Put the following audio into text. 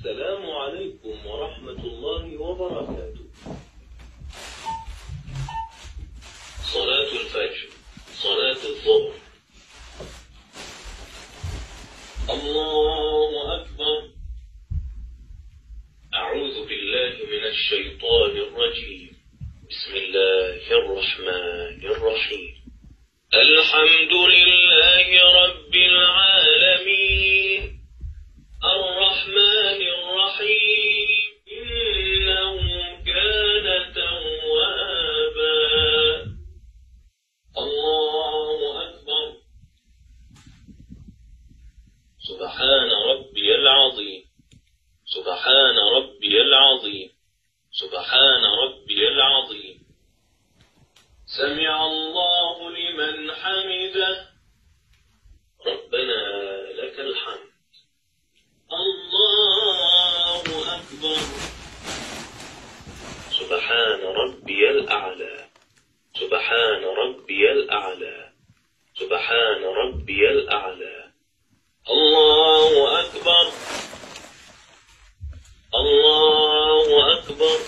السلام عليكم ورحمة الله وبركاته. صلاة الفجر، صلاة الظهر. الله أكبر. أعوذ بالله من الشيطان الرجيم. بسم الله الرحمن الرحيم. الحمد لله رب العالمين الرحمن الرحيم إنه كان توابا. الله أكبر. سبحان ربي العظيم، سبحان ربي العظيم، سبحان ربي العظيم. سمع الله لمن حمده. ربنا لك الحمد. الله أكبر. سبحان ربي الأعلى، سبحان ربي الأعلى، سبحان ربي الأعلى. الله أكبر. الله أكبر.